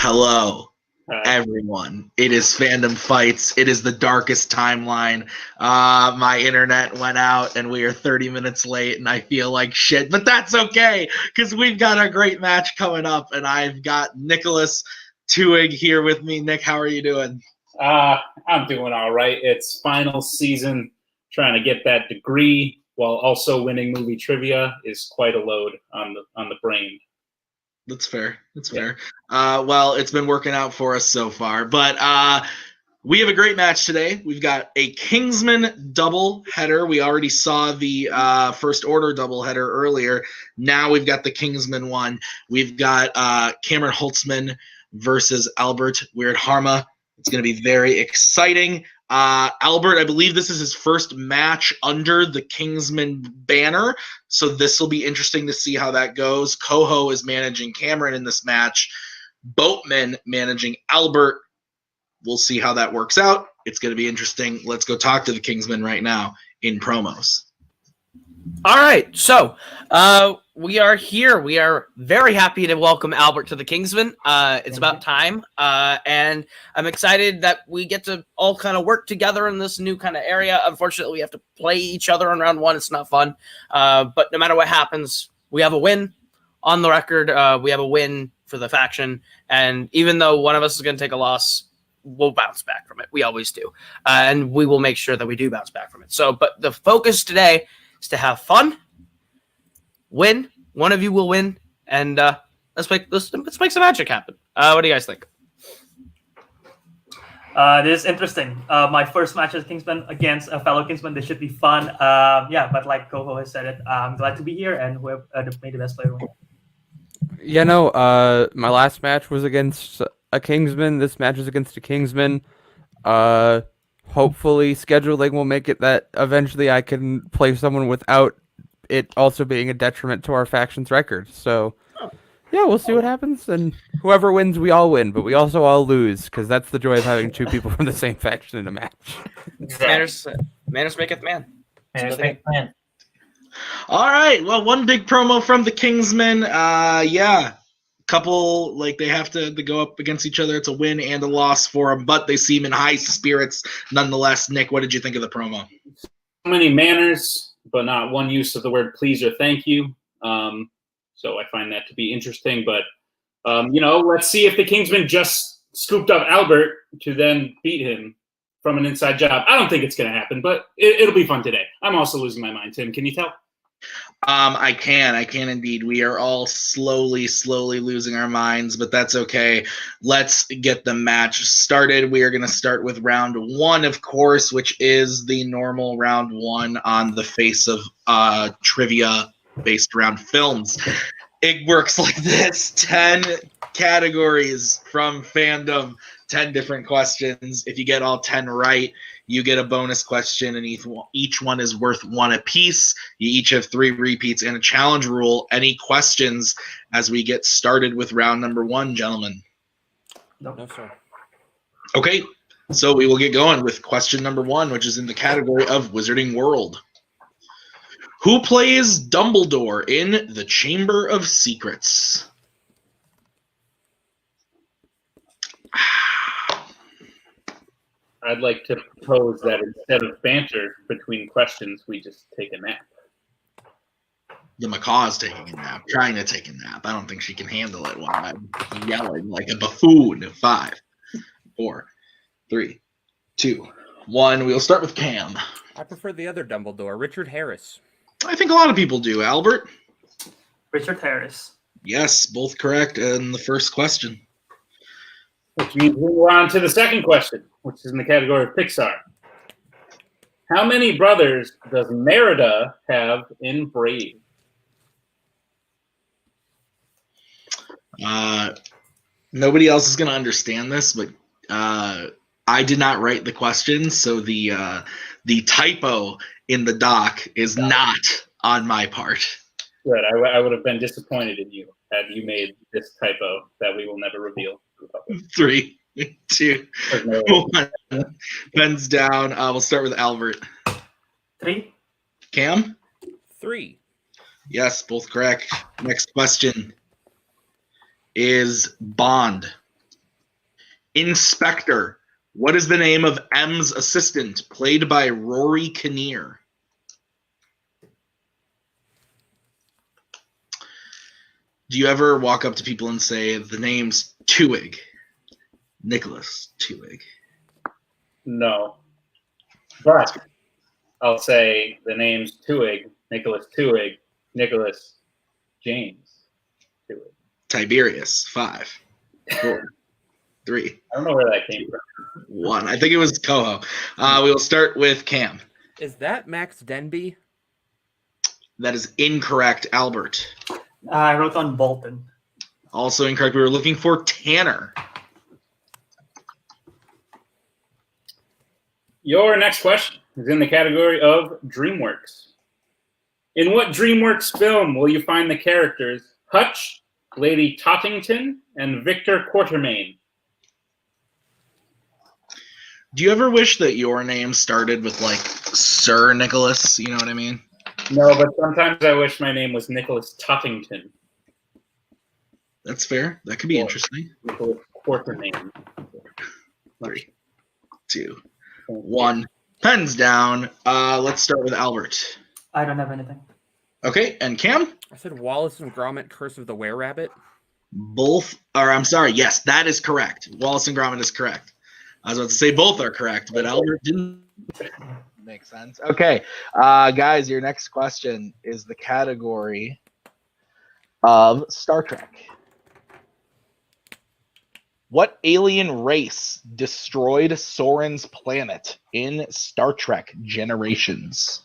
Hello, everyone. It is Fandom Fights. It is the darkest timeline. My internet went out and we are 30 minutes late and I feel like shit, but that's okay because we've got a great match coming up and I've got Nicholas Tuig here with me. Nick, how are you doing? I'm doing all right. It's final season. Trying to get that degree while also winning movie trivia is quite a load on the brain. That's fair. That's fair. Well, it's been working out for us so far, but we have a great match today. We've got a Kingsman double header. We already saw the First Order double header earlier. Now we've got the Kingsman one. We've got Cameron Holzmann versus Albert Wiradharma. It's going to be very exciting. Albert, I believe this is his first match under the Kingsman banner, so this will be interesting to see how that goes. Coho is managing Cameron in this match. Boatman managing Albert. We'll see how that works out. It's going to be interesting. Let's go talk to the Kingsman right now in promos. All right, so we are here. We are very happy to welcome Albert to the Kingsman. It's about time, and I'm excited that we get to all kind of work together in this new kind of area. Unfortunately, we have to play each other in round one. It's not fun, but no matter what happens, we have a win on the record. We have a win for the faction, and even though one of us is going to take a loss, we'll bounce back from it. We always do, and we will make sure that we do bounce back from it. So, but the focus today is to have fun, win. One of you will win, and let's make some magic happen. What do you guys think? This is interesting. My first match as Kingsman against a fellow Kingsman. This should be fun. Yeah, but like Coho has said it, I'm glad to be here, and whoever made the best player win. Yeah, no. My last match was against a Kingsman. This match is against a Kingsman. Hopefully, scheduling will make it that eventually I can play someone without it also being a detriment to our faction's record. So, yeah, we'll see what happens. And whoever wins, we all win, but we also all lose because that's the joy of having two people from the same faction in a match. Manners maketh man. Manners maketh man. All right. Well, one big promo from the Kingsmen. Yeah. Couple, like, they have to go up against each other. It's a win and a loss for them, but they seem in high spirits nonetheless. Nick, what did you think of the promo? So many manners, but not one use of the word please or thank you. So I find that to be interesting. But, let's see if the Kingsmen just scooped up Albert to then beat him from an inside job. I don't think it's going to happen, but it'll be fun today. I'm also losing my mind, Tim. Can you tell? I can indeed. We are all slowly losing our minds, but that's okay. Let's get the match started. We are going to start with round one, of course, which is the normal round one on the face of trivia based around films. It works like this: 10 categories from Fandom, 10 different questions. If you get all 10 right, you get a bonus question, and each one is worth one apiece. You each have 3 repeats and a challenge rule. Any questions as we get started with round number one, gentlemen? No, sir. Okay, so we will get going with question number one, which is in the category of Wizarding World. Who plays Dumbledore in The Chamber of Secrets? I'd like to propose that instead of banter between questions, we just take a nap. The macaw's taking a nap, trying to take a nap. I don't think she can handle it while I'm yelling like a buffoon. 5, 4, 3, 2, 1. We'll start with Cam. I prefer the other Dumbledore, Richard Harris. I think a lot of people do. Albert? Richard Harris. Yes, both correct in the first question. Which means we're on to the second question, which is in the category of Pixar. How many brothers does Merida have in Brave? Nobody else is going to understand this, but I did not write the question, so the typo in the doc is not on my part. Good. I would have been disappointed in you had you made this typo that we will never reveal. 3, 2, 1. Pens down. We'll start with Albert. 3. Cam? 3. Yes, both correct. Next question is Bond. Inspector. What is the name of M's assistant, played by Rory Kinnear? Do you ever walk up to people and say, the name's Tewig? Nicholas Tewig. No. But I'll say the name's Tewig, Nicholas James Tewig. Tiberius. 5, 4, 3. I don't know where that came from. 1. I think it was Coho. We will start with Cam. Is that Max Denby? That is incorrect, Albert. I wrote on Bolton. Also incorrect. We were looking for Tanner. Your next question is in the category of DreamWorks. In what DreamWorks film will you find the characters Hutch, Lady Tottington, and Victor Quatermain? Do you ever wish that your name started with, like, Sir Nicholas? You know what I mean? No, but sometimes I wish my name was Nicholas Tottington. That's fair. That could be interesting. Nicholas Quatermain. 3, 2, 1. Pens down. Let's start with Albert. I don't have anything. Okay, and Cam? I said Wallace and Gromit, Curse of the Were-Rabbit. Yes, that is correct. Wallace and Gromit is correct. I was about to say both are correct, but Albert didn't. Makes sense. Okay, guys, your next question is the category of Star Trek. What alien race destroyed Soren's planet in Star Trek Generations?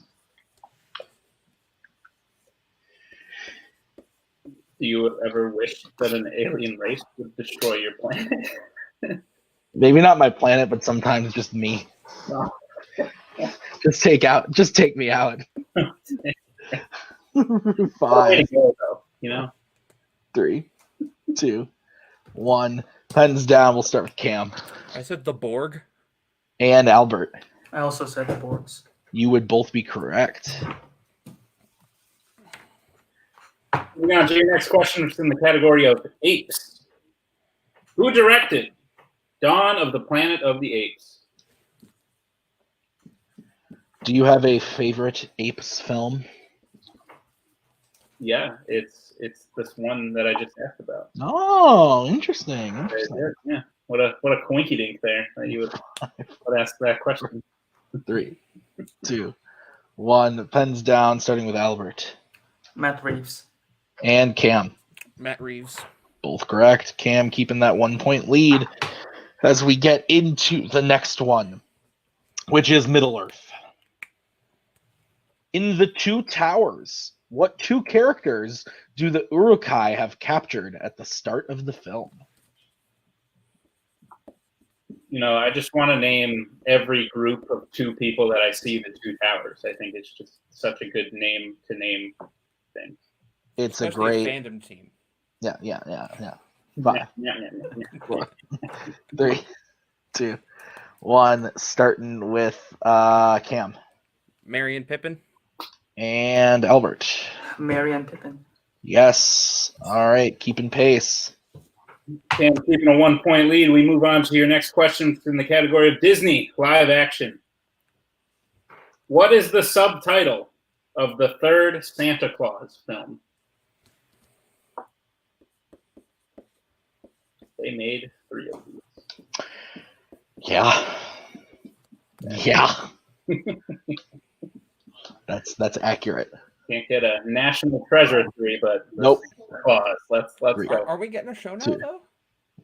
Do you ever wish that an alien race would destroy your planet? Maybe not my planet, but sometimes just me. No. Just take me out. 5, Way to go, though, you know? 3, 2, 1. Pens down. We'll start with Cam. I said the Borg. And Albert. I also said the boards. You would both be correct. Moving on to your next question, which is in the category of apes. Who directed Dawn of the Planet of the Apes? Do you have a favorite Apes film? Yeah, it's this one that I just asked about. Oh, interesting. Yeah, what a coinky dink there that you would ask that question. 3, 2, 1. Pens down, starting with Albert. Matt Reeves. And Cam. Matt Reeves. Both correct. Cam keeping that 1-point lead as we get into the next one, which is Middle-earth. In the Two Towers, what 2 characters do the Uruk-hai have captured at the start of the film? You know, I just want to name every group of 2 people that I see the 2 towers. I think it's just such a good name to name things. It's Especially a great fandom team. Yeah. 5, Yeah. 4, 3, 2, 1. Starting with Cam. Marion Pippin. And Albert. Marianne Pippin. Yes. All right. Keeping pace. Cam keeping a 1-point lead. We move on to your next question in the category of Disney live action. What is the subtitle of the 3rd Santa Claus film? They made 3 of these. Yeah. That's accurate. Can't get a National Treasure 3, but Nope. Claus. Let's 3. go. Are we getting a show now, 2, though?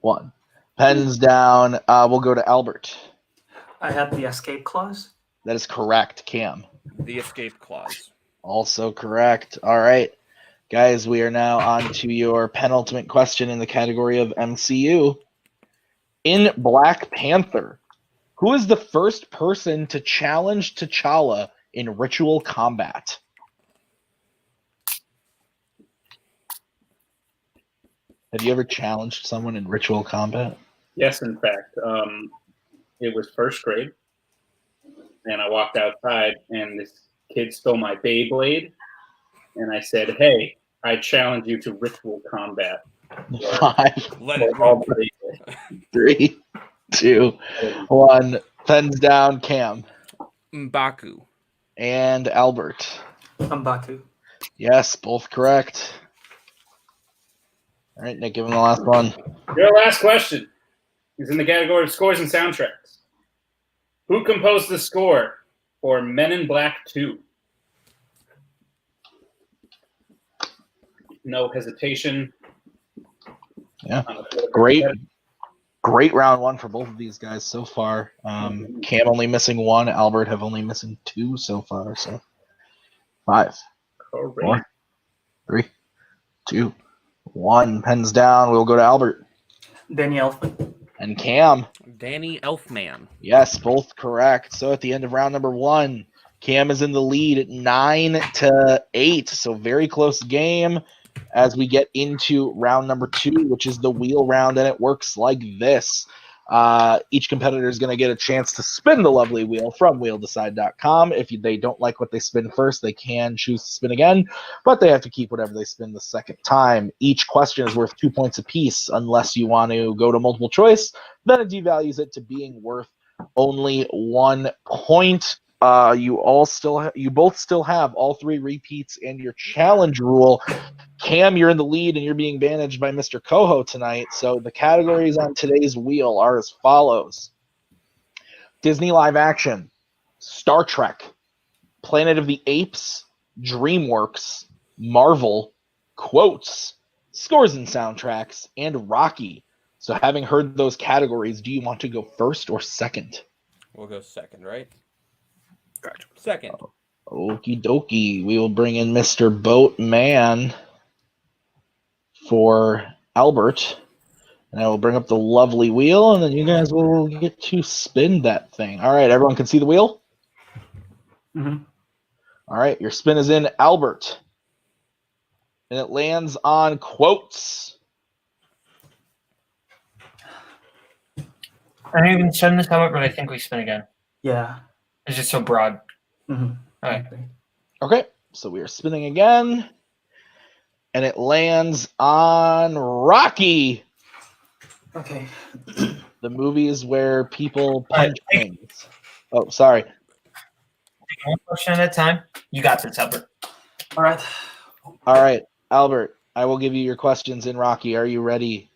1. Pens down. We'll go to Albert. I had the escape clause. That is correct, Cam. The escape clause. Also correct. All right. Guys, we are now on to your penultimate question in the category of MCU. In Black Panther, who is the first person to challenge T'Challa in ritual combat? Have you ever challenged someone in ritual combat? Yes, in fact. It was 1st grade, and I walked outside, and this kid stole my Beyblade, and I said, "Hey, I challenge you to ritual combat." 5, Let it All rip. Beyblade. 3, 2, 1. Pens down, Cam. M'Baku. And Albert. M'Baku. Yes, both correct. All right, Nick, give him the last one. Your last question is in the category of scores and soundtracks. Who composed the score for Men in Black 2? No hesitation. Yeah, great round one for both of these guys so far. Cam only missing 1, Albert have only missing 2 so far. So 5, 4, 3, 2, 1. Pens down. We'll go to Albert. Danny Elfman. And Cam. Danny Elfman. Yes, both correct. So at the end of round number 1, Cam is in the lead at 9-8. So very close game as we get into round number 2, which is the wheel round, and it works like this. Each competitor is going to get a chance to spin the lovely wheel from wheeldecide.com. If they don't like what they spin first, they can choose to spin again, but they have to keep whatever they spin the second time. Each question is worth 2 points apiece unless you want to go to multiple choice. Then it devalues it to being worth only 1 point. You both still have all 3 repeats and your challenge rule. Cam, you're in the lead and you're being managed by Mr. Coho tonight. So the categories on today's wheel are as follows: Disney live action, Star Trek, Planet of the Apes, DreamWorks, Marvel, quotes, scores and soundtracks, and Rocky. So having heard those categories, do you want to go first or second? We'll go second, right? Gotcha. Second. Okie dokie. We will bring in Mr. Boatman for Albert. And I will bring up the lovely wheel, and then you guys will get to spin that thing. All right, everyone can see the wheel? Mm-hmm. All right, your spin is in, Albert. And it lands on quotes. I haven't even spun this out, but I think we spin again. Yeah. It's just so broad. Mm-hmm. All right. Okay, so we are spinning again. And it lands on Rocky. Okay. The movies where people punch things. Oh, sorry. One question at a time. You got this, Albert. All right. All right, Albert, I will give you your questions in Rocky. Are you ready?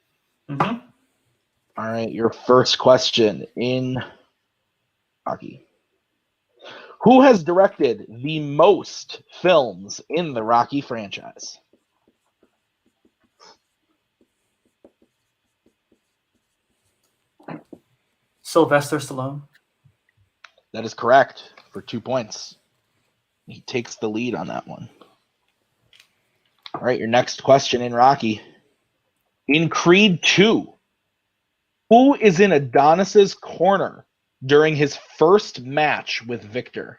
Mm-hmm. All right, your first question in Rocky. Who has directed the most films in the Rocky franchise? Sylvester Stallone. That is correct for 2 points. He takes the lead on that one. All right, your next question in Rocky. In Creed 2, who is in Adonis's corner during his first match with Victor?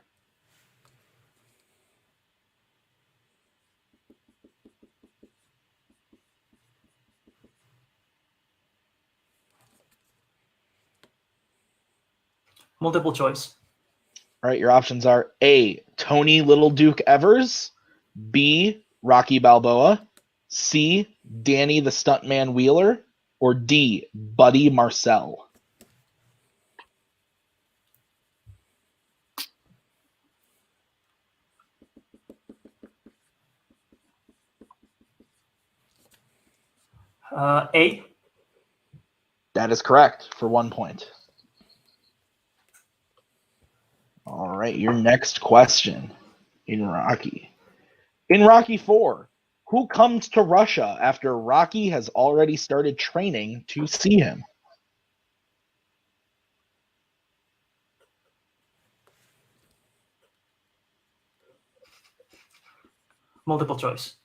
Multiple choice. All right, your options are A, Tony Little Duke Evers, B, Rocky Balboa, C, Danny the Stuntman Wheeler, or D, Buddy Marcel. A. That is correct for 1 point. All right, your next question in Rocky. In Rocky 4, who comes to Russia after Rocky has already started training to see him? Multiple choice.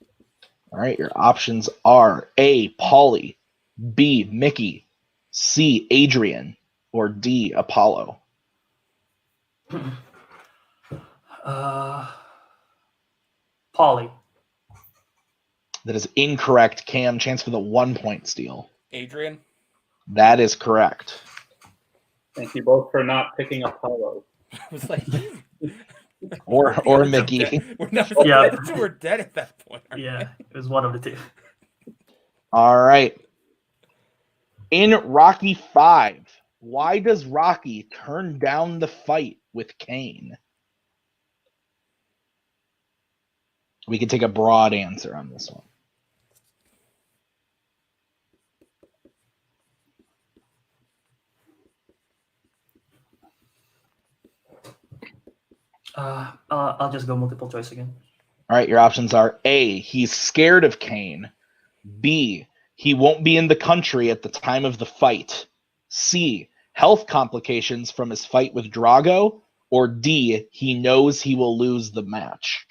All right, your options are A, Paulie, B, Mickey, C, Adrian, or D, Apollo. Polly. That is incorrect, Cam. Chance for the 1 point steal. Adrian. That is correct. Thank you both for not picking Apollo. I was like, Or Mickey. We're dead at that point. Yeah, it was one of the two. All right. In Rocky 5, Why does Rocky turn down the fight with Kane? We can take a broad answer on this one. I'll just go multiple choice again. All right, your options are A, he's scared of Kane. B, he won't be in the country at the time of the fight. C, health complications from his fight with Drago. Or D, he knows he will lose the match.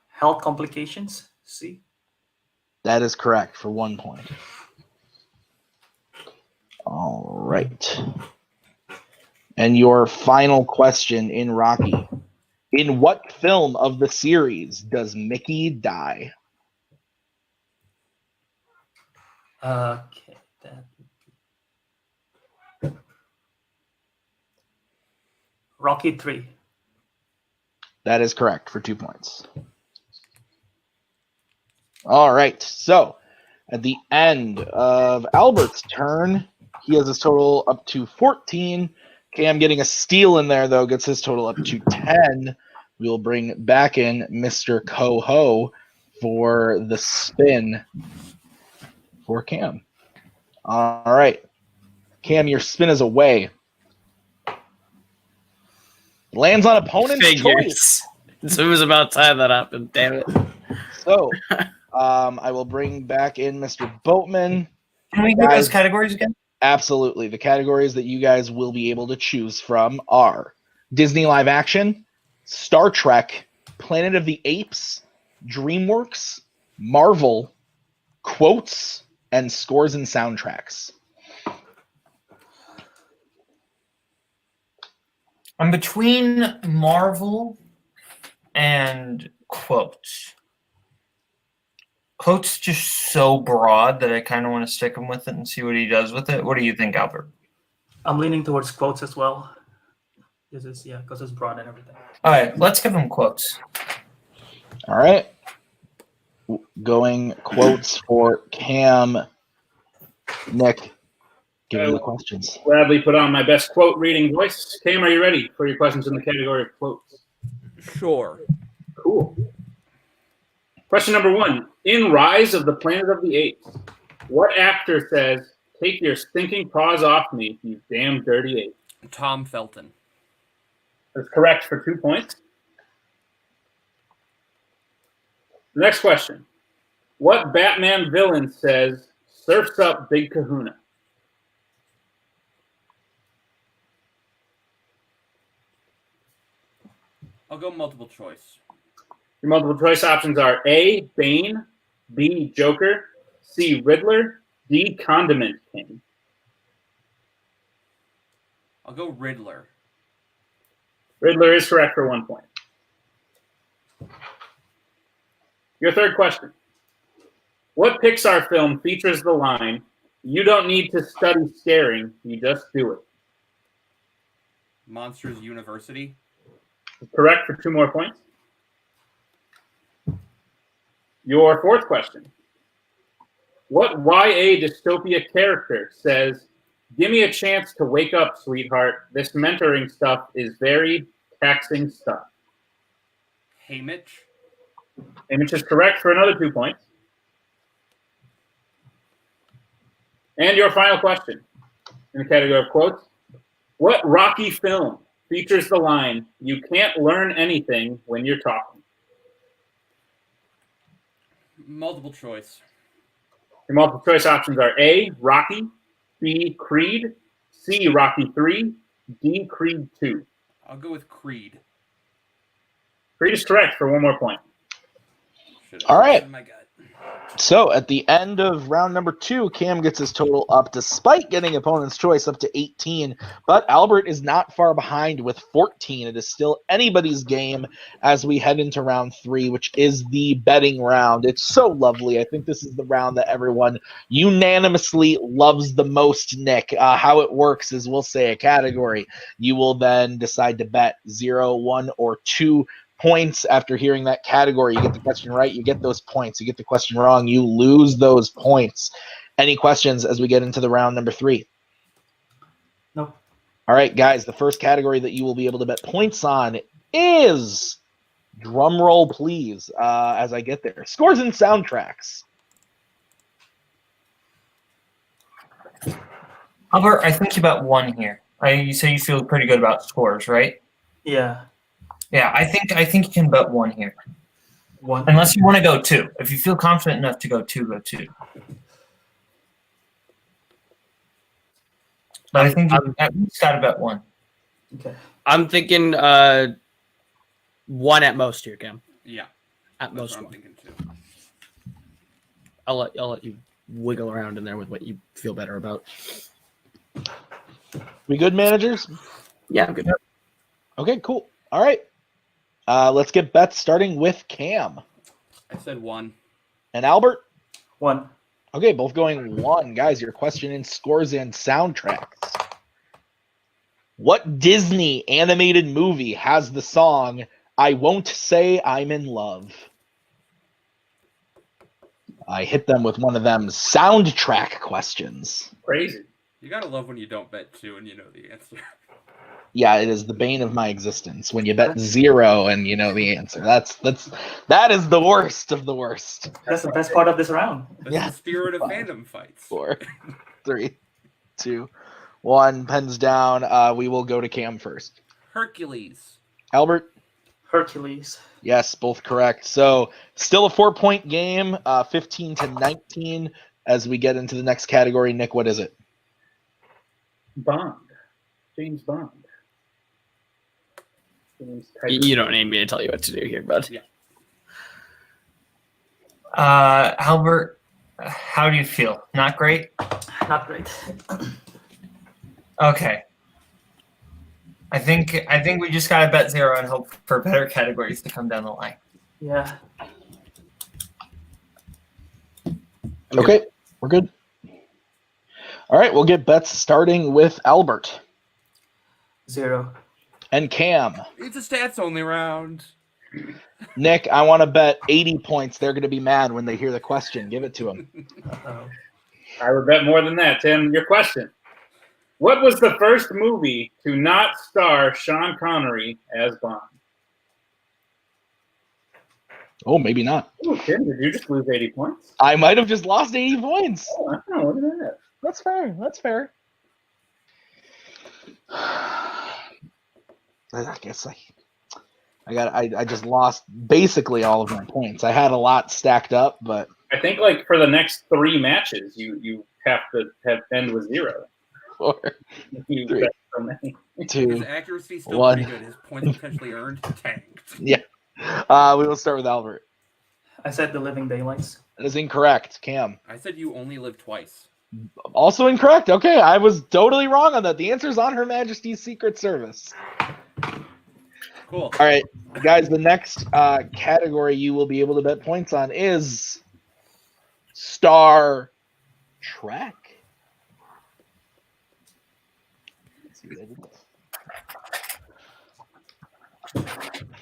Health complications. C. That is correct for 1 point. All right. And your final question in Rocky. In what film of the series does Mickey die? Okay. Rocky 3. That is correct for 2 points. All right. So at the end of Albert's turn, he has his total up to 14. Cam getting a steal in there, though, gets his total up to 10. We will bring back in Mr. Coho for the spin for Cam. All right. Cam, your spin is away. Lands on opponent's choice. So it was about time that happened. Damn it. So I will bring back in Mr. Boatman. Can we do those categories again? Absolutely. The categories that you guys will be able to choose from are Disney live action, Star Trek, Planet of the Apes, DreamWorks, Marvel, quotes, and scores and soundtracks. I'm between Marvel and quotes. Quotes just so broad that I kind of want to stick him with it and see what he does with it. What do you think, Albert? I'm leaning towards quotes as well. This is because it's broad and everything. All right, let's give him quotes. All right. Going quotes for Cam. Nick, give me the questions. Gladly put on my best quote reading voice. Cam, are you ready for your questions in the category of quotes? Sure. Cool. Question number 1. In Rise of the Planet of the Apes, what actor says, "Take your stinking paws off me, you damn dirty ape"? Tom Felton. That's correct for 2 points. The next question. What Batman villain says, "Surf's up, Big Kahuna"? I'll go multiple choice. Your multiple choice options are A, Bane, B, Joker, C, Riddler, D, Condiment King. I'll go Riddler. Riddler is correct for 1 point. Your third question. What Pixar film features the line, "You don't need to study scaring, you just do it"? Monsters University. Correct for 2 more points. Your fourth question. What YA dystopia character says, "Give me a chance to wake up, sweetheart. This mentoring stuff is very taxing stuff"? Haymitch. Haymitch is correct for another 2 points. And your final question in the category of quotes. What Rocky film features the line, "You can't learn anything when you're talking"? Multiple choice. Your multiple choice options are A, Rocky, B, Creed, C, Rocky 3, D, Creed 2. I'll go with Creed. Creed is correct for 1 more point. All right. Oh my God. So at the end of round number 2, Cam gets his total up despite getting opponent's choice up to 18. But Albert is not far behind with 14. It is still anybody's game as we head into round 3, which is the betting round. It's so lovely. I think this is the round that everyone unanimously loves the most, Nick. How it works is we'll say a category. You will then decide to bet 0, 1, or 2 points after hearing that category. You get the question right, you get those points. You get the question wrong, you lose those points. Any questions as we get into the round number 3? No. All right, guys, the first category that you will be able to bet points on is, drum roll please, as I get there, scores and soundtracks. Albert, I think you bet 1 here. You say you feel pretty good about scores, right? Yeah. Yeah, I think you can bet 1 here. 1. Unless you want to go 2. If you feel confident enough to go 2, go 2. But I think you at least got to bet 1. Okay. I'm thinking 1 at most here, Cam. Yeah. At That's most what I'm 1. thinking too. I'll let you wiggle around in there with what you feel better about. We good, managers? Yeah, I'm good. Okay, cool. All right. Let's get bets starting with Cam. I said 1. And Albert? 1. Okay, both going 1. Guys, your question in scores and soundtracks. What Disney animated movie has the song I Won't Say I'm in Love? I hit them with one of them soundtrack questions. Crazy. You gotta love when you don't bet 2 and you know the answer. Yeah, it is the bane of my existence when you bet 0 and you know the answer. That is the worst of the worst. That's the best part of this round. That's Yeah. the spirit of 5, fandom fights. 4, 3, 2, 1. Pens down. We will go to Cam first. Hercules. Albert? Hercules. Yes, both correct. So still a 4-point game, 15-19. As we get into the next category, Nick, what is it? Bond. James Bond. You don't need me to tell you what to do here, bud. Albert, how do you feel? Not great? Not great. Okay. I think we just gotta bet 0 and hope for better categories to come down the line. Yeah. Okay, we're good. All right, we'll get bets starting with Albert 0. and Cam. It's a stats only round. Nick, I want to bet 80 points. They're going to be mad when they hear the question. Give it to them. Uh-oh. I would bet more than that, Tim. Your question. What was the first movie to not star Sean Connery as Bond? Oh, maybe not. Oh, Tim, did you just lose 80 points? I might have just lost 80 points. Oh, wow, look at that. That's fair. That's fair. I guess I just lost basically all of my points. I had a lot stacked up, but I think like for the next 3 matches, you have to end with 0. 4, You 3, bet so many. 2. His accuracy still 1. pretty good. His points potentially earned tanked. We will start with Albert. I said The Living Daylights. That is incorrect. Cam. I said you only live twice. Also incorrect. Okay, I was totally wrong on that. The answer is on Her Majesty's Secret Service. Cool. All right, guys, the next category you will be able to bet points on is Star Trek. Let's see what I did there.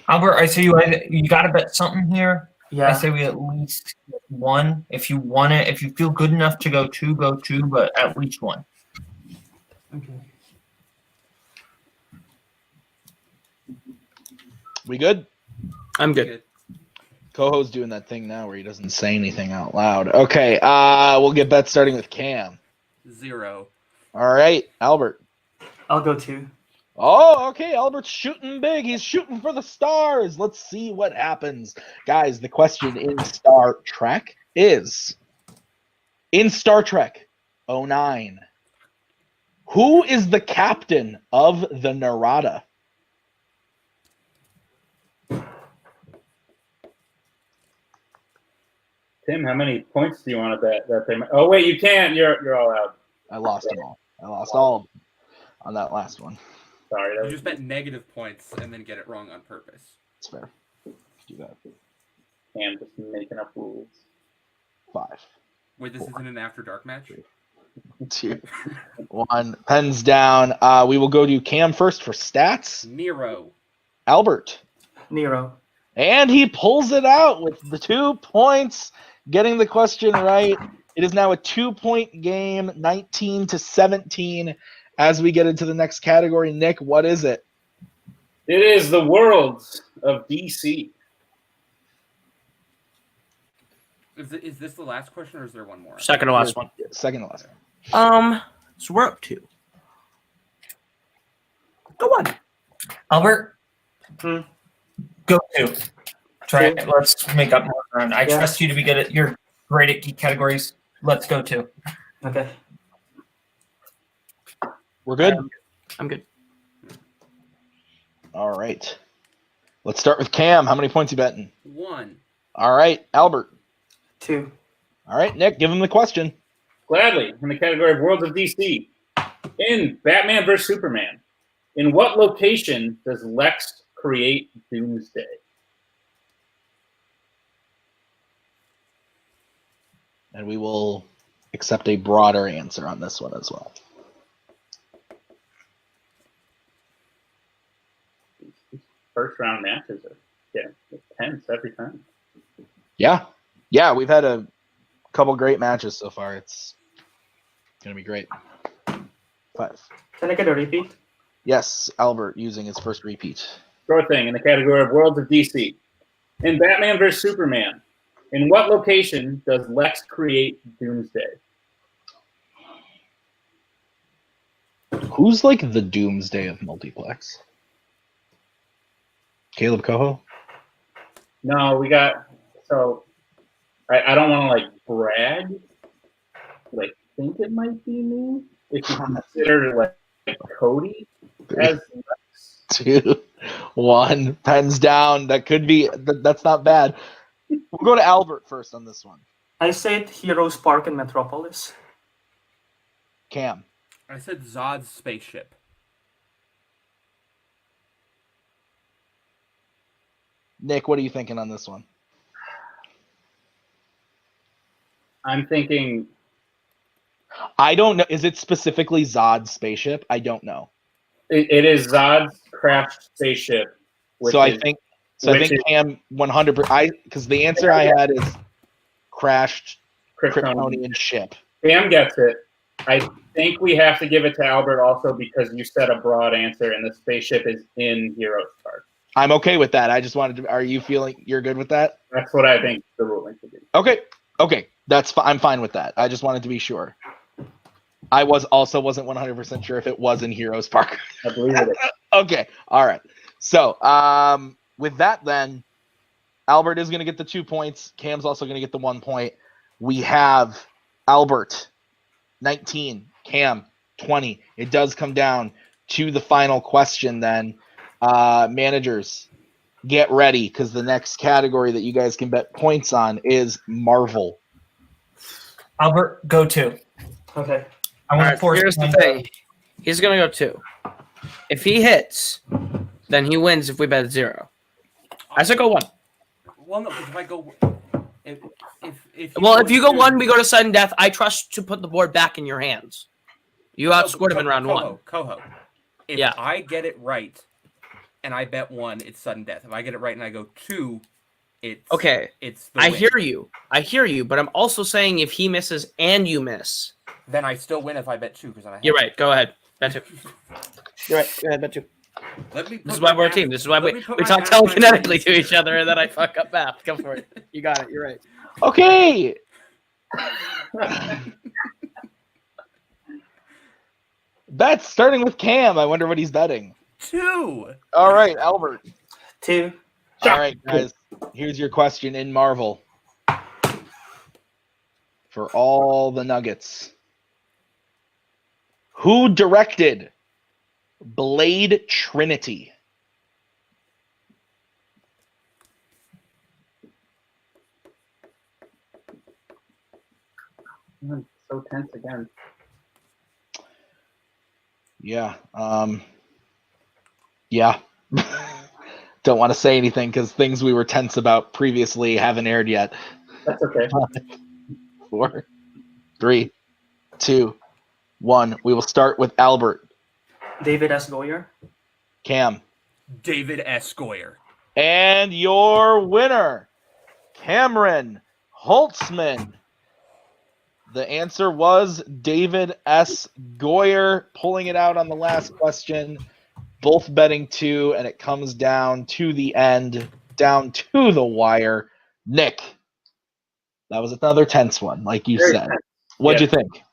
Albert, I say you got to bet something here. Yeah. I say we at least get 1. If you want it, if you feel good enough to go 2, go 2, but at least 1. Okay. We good? I'm good. Coho's doing that thing now where he doesn't say anything out loud. Okay, we'll get bets starting with Cam. 0. All right, Albert. I'll go 2. Oh, okay. Albert's shooting big. He's shooting for the stars. Let's see what happens. Guys, the question in Star Trek is, in Star Trek 09, who is the captain of the Narada? Tim, how many points do you want to bet that they might? Oh, wait, you can't. You're all out. I lost them all. I lost all of them on that last one. Sorry. You just bet negative points and then get it wrong on purpose. It's fair. Do that. I'm just making up rules. 5, Wait, this isn't an After Dark match? 2, 1. Pens down. We will go to Cam first for stats. Nero. Albert. Nero. And he pulls it out with the 2 points, getting the question right. It is now a 2-point game, 19-17. As we get into the next category, Nick, what is it? It is the worlds of DC. Is this the last question, or is there one more? Second to last one. Second to last. So we're up to. Go on. Albert, Hmm. go to. Try it. Let's make up more ground. I trust you to be good at. You're great at geek categories. Let's go to. Okay. We're good? I'm good. All right. Let's start with Cam. How many points you betting? 1. All right, Albert. 2. All right, Nick, give him the question. Gladly, in the category of worlds of DC. In Batman vs. Superman, in what location does Lex create Doomsday? And we will accept a broader answer on this one as well. First round matches are tense every time. Yeah. Yeah, we've had a couple great matches so far. It's going to be great. 5. Can I get a repeat? Yes, Albert using his first repeat. Sure thing, in the category of worlds of DC. In Batman vs. Superman, in what location does Lex create Doomsday? Who's like the Doomsday of Multiplex? Caleb Coho? No, we got, so I don't want to like brag, but I think it might be me. If you consider like Cody as Lex. 2, 1, pens down. That could be, that's not bad. We'll go to Albert first on this one. I said Heroes Park in Metropolis. Cam. I said Zod's spaceship. Nick, what are you thinking on this one? I'm thinking, I don't know. Is it specifically Zod's spaceship? I don't know. it is Zod's crashed spaceship. So I think Cam 100%. Because the answer I had is crashed Kryptonian ship. Cam gets it. I think we have to give it to Albert also because you said a broad answer and the spaceship is in Heroes Park. I'm okay with that. I just wanted to. Are you feeling you're good with that? That's what I think the ruling should be. Okay. That's I'm fine with that. I just wanted to be sure. I wasn't 100% sure if it was in Heroes Park. I believe it is. Okay. All right. So, with that, then Albert is going to get the 2 points. Cam's also going to get the 1 point. We have Albert 19, Cam 20. It does come down to the final question. Then, managers, get ready because the next category that you guys can bet points on is Marvel. Albert, go to. Okay. I want to force. Here's the thing. He's going to go 2. If he hits, then he wins if we bet 0. I said go 1. Well, no, because if I go, if Well, if you go 1, we go to sudden death. I trust to put the board back in your hands. You outscored him in round 1. Coho. If Yeah. I get it right, and I bet 1, it's sudden death. If I get it right and I go 2, it's Okay. It's the I win. hear you, but I'm also saying if he misses and you miss. Then I still win if I bet 2 because I. You're right. Go ahead. Bet 2. You're right. Go ahead. Bet 2. Let me. This is why we're a team. This is why we talk telekinetically to each other and then I fuck up math. Go for it. You got it. You're right. Okay. Bets starting with Cam. I wonder what he's betting. 2. All right, Albert. 2. All right, guys. Here's your question in Marvel. For all the nuggets. Who directed Blade Trinity? So tense again. Yeah. Yeah. Don't want to say anything because things we were tense about previously haven't aired yet. That's okay. 5, 4, 3, 2, 1. We will start with Albert. David S. Goyer. Cam. David S. Goyer. And your winner, Cameron Holtzmann. The answer was David S. Goyer, pulling it out on the last question. Both betting 2, and it comes down to the end, down to the wire. Nick, that was another tense one, like you said. What'd you think?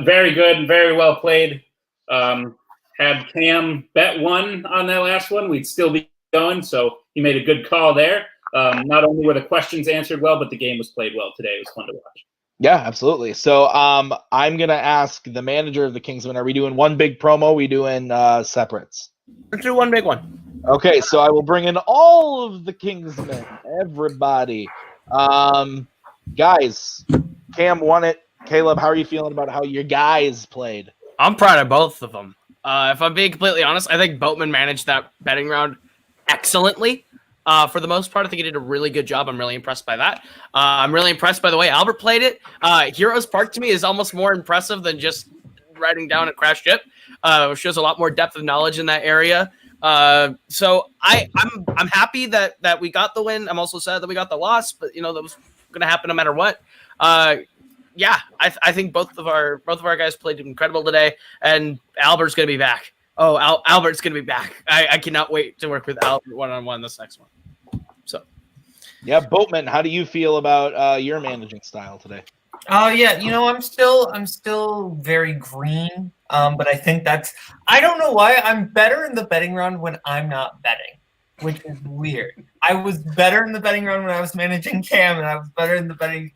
Very good and very well played. Had Cam bet 1 on that last one, we'd still be going, so he made a good call there. Not only were the questions answered well, but the game was played well today. It was fun to watch. Yeah, absolutely. So I'm going to ask the manager of the Kingsmen, are we doing one big promo? Are we doing separates? Let's do one big one. Okay, so I will bring in all of the Kingsmen, everybody. Guys, Cam won it. Caleb, how are you feeling about how your guys played? I'm proud of both of them. If I'm being completely honest, I think Boatman managed that betting round excellently. For the most part, I think he did a really good job. I'm really impressed by that. I'm really impressed by the way Albert played it. Heroes Park to me is almost more impressive than just riding down a crash ship. Shows a lot more depth of knowledge in that area. So I'm happy that we got the win. I'm also sad that we got the loss, but that was going to happen no matter what. Yeah, I think both of our guys played incredible today, and Albert's going to be back. Oh, Albert's going to be back. I cannot wait to work with Albert one-on-one this next one. So, yeah, Boatman, how do you feel about your managing style today? Yeah, I'm still very green. But I think I don't know why I'm better in the betting round when I'm not betting, which is weird. I was better in the betting round when I was managing Cam, and I was better in the betting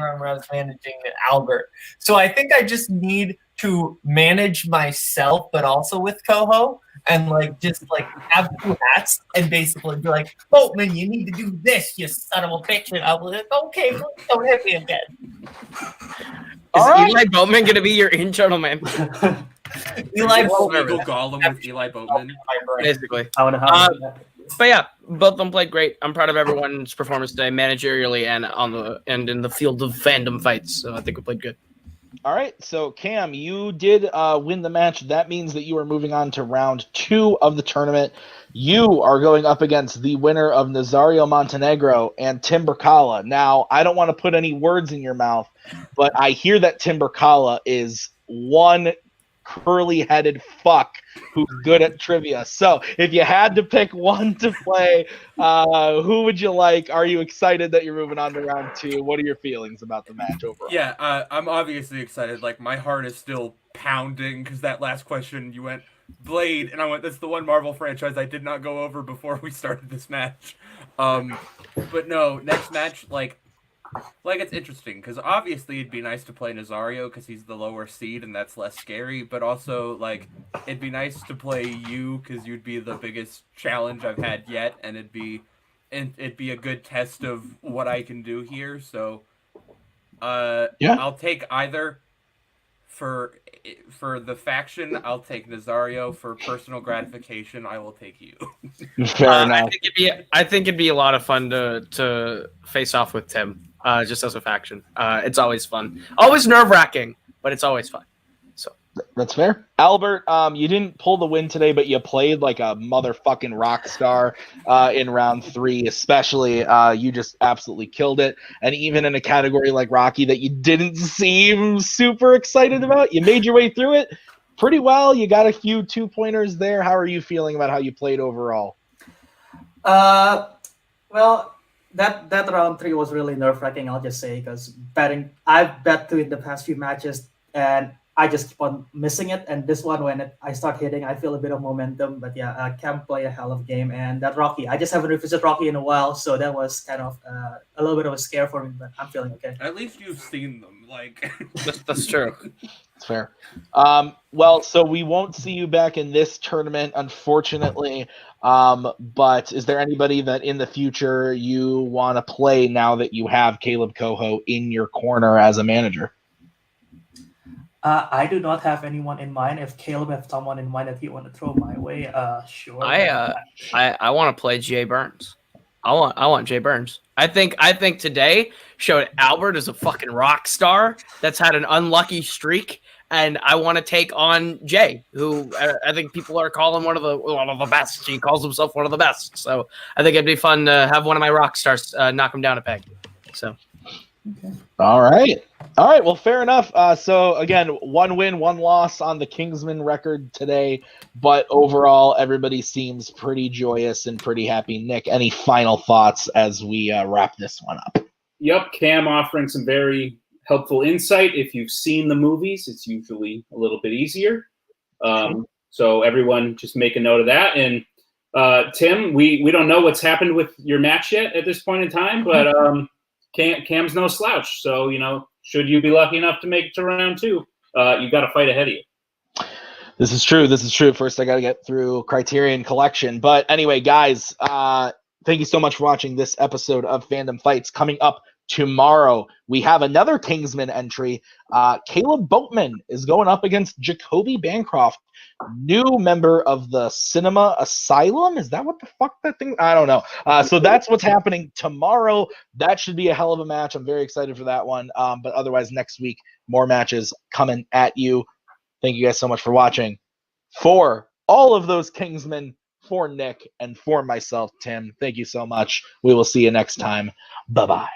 round when I was managing Albert. So I think I just need to manage myself, but also with Coho, and just have 2 hats and basically be like, Boatman, you need to do this, you son of a bitch. And I'll be like, okay, don't hit me again. Is Eli Boatman going to be your internal man? Eli Legal Boatman. Gollum with Eli Boatman. Basically. I want to have that. But yeah, both of them played great. I'm proud of everyone's performance today, managerially and in the field of fandom fights. So I think we played good. All right, so Cam, you did win the match. That means that you are moving on to round 2 of the tournament. You are going up against the winner of Nazario Montenegro and Tim Bercala. Now, I don't want to put any words in your mouth, but I hear that Tim Bercala is one curly-headed fuck who's good at trivia. So if you had to pick one to play, who would you like? Are you excited that you're moving on to round 2? What are your feelings about the match overall? Yeah, I'm obviously excited. My heart is still pounding because that last question you went Blade, and I went, that's the one Marvel franchise I did not go over before we started this match. But no, next match, it's interesting because obviously it'd be nice to play Nazario because he's the lower seed and that's less scary. But also it'd be nice to play you because you'd be the biggest challenge I've had yet, and it'd be a good test of what I can do here. So, Yeah. I'll take either. For the faction, I'll take Nazario. For personal gratification, I will take you. Fair enough. I think it'd be a lot of fun to face off with Tim, just as a faction. It's always fun. Always nerve-wracking, but it's always fun. So That's fair. Albert, you didn't pull the win today, but you played like a motherfucking rock star in round 3, especially. You just absolutely killed it. And even in a category like Rocky that you didn't seem super excited about, you made your way through it pretty well. You got a few 2-pointers there. How are you feeling about how you played overall? Well, that round 3 was really nerve-wracking, I'll just say, because I've bet to it the past few matches, and I just keep on missing it. And this one, when I start hitting, I feel a bit of momentum. But yeah, Cam played a hell of a game. And that Rocky, I just haven't revisited Rocky in a while, so that was kind of a little bit of a scare for me, but I'm feeling okay. At least you've seen them. that's true. It's fair. Well, so we won't see you back in this tournament, unfortunately. But is there anybody that in the future you want to play now that you have Caleb Coho in your corner as a manager? I do not have anyone in mind. If Caleb has someone in mind that you want to throw my way, sure. I want to play Jay Burns. I want Jay Burns. I think today showed Albert is a fucking rock star that's had an unlucky streak, and I want to take on Jay, who I think people are calling one of the best. He calls himself one of the best. So I think it'd be fun to have one of my rock stars knock him down a peg. So. All right. Well, fair enough. So again, 1 win, 1 loss on the Kingsman record today, but overall, everybody seems pretty joyous and pretty happy. Nick, any final thoughts as we wrap this one up? Yep, Cam offering some very helpful insight. If you've seen the movies, it's usually a little bit easier. So everyone just make a note of that. And Tim, we don't know what's happened with your match yet at this point in time, but Cam's no slouch. So, you know, should you be lucky enough to make it to round 2, you got a fight ahead of you. This is true. First, I got to get through Criterion Collection. But anyway, guys, thank you so much for watching this episode of Fandom Fights. Coming up tomorrow, we have another Kingsman entry. Caleb Boatman is going up against Jacoby Bancroft, new member of the Cinema Asylum. Is that what the fuck that thing? I don't know. So that's what's happening tomorrow. That should be a hell of a match. I'm very excited for that one. But otherwise, next week, more matches coming at you. Thank you guys so much for watching. For all of those Kingsmen, for Nick, and for myself, Tim, thank you so much. We will see you next time. Bye-bye.